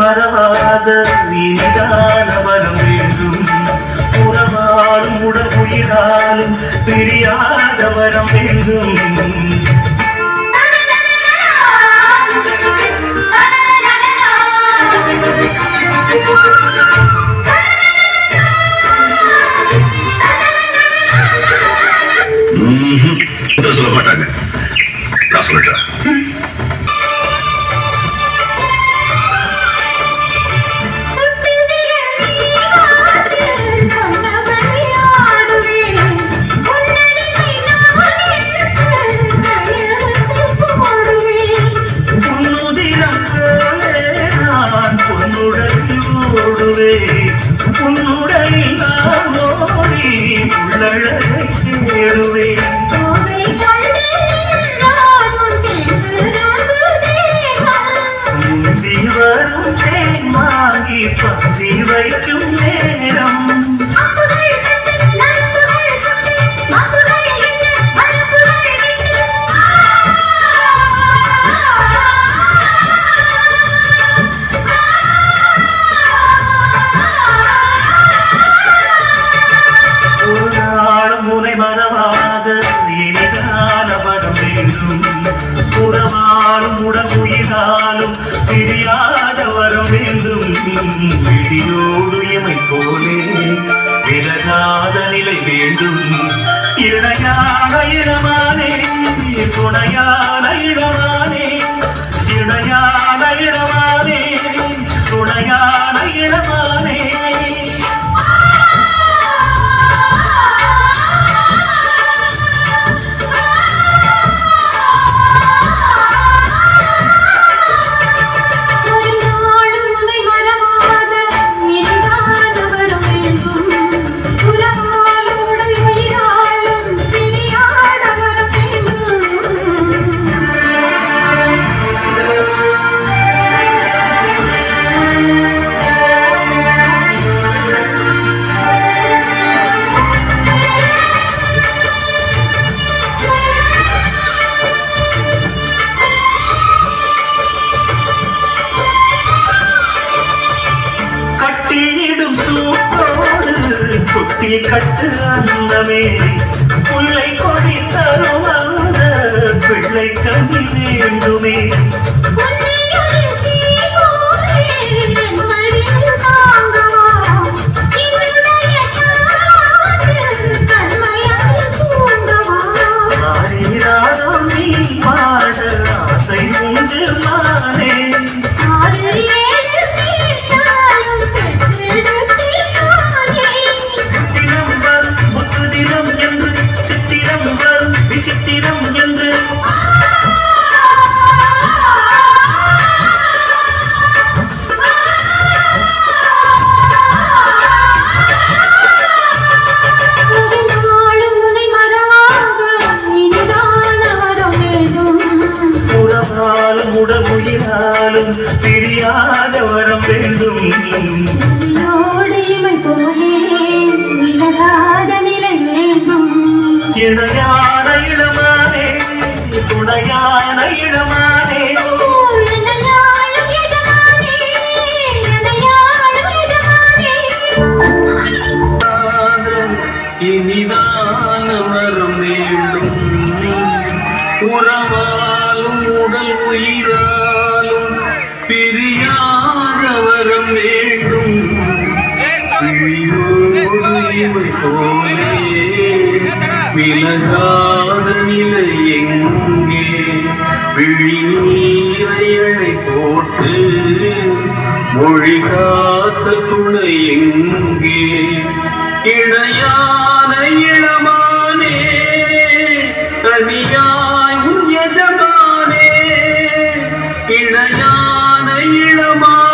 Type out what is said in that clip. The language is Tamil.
மறவாத இனிதான வரம் வேண்டும். உறவாலும் உடல் உயிராலும் பிரியாத வரம் வேண்டும். சொல்ல மாட்டாங்க, நான் சொல்லிட்டேன். உன்னுடலில் நான் ஓடி உள்ளழகை தேடுவேன். முந்தி வரும் தேன்மாகி பந்தி வைக்கும் நேரம். உறவாலும் உடல் உயிராலும் பிரியாத வரம் வேண்டும். விடியோடு எமை போலே விலகாத நிலை வேண்டும். இணையான இடமானே துணையான இடமானே, இணையான இடமானே துணையான இடமானே. கட்டு அந்தமே புல்லை கொடி தரும் அந்த பிள்ளை கனி வேண்டுமே. நீ பாட ஆசை உண்டு மானே. உடல் உயிராலும் பிரியாத வரம் வேண்டும். இணையான இடமானே துணையான இடமானே. இனிதான வரம் வேண்டும். உறவாலும் உடல் உயிராலும் பிரியாத வரம் வேண்டும். இவை போலே விலகாத நிலை எங்கே? விழிநீரை போட்டு மொழி காத்த துணை எங்கே? இணையான இளமானே தனியாய் உன் எஜமானே, இணையான இளமானே.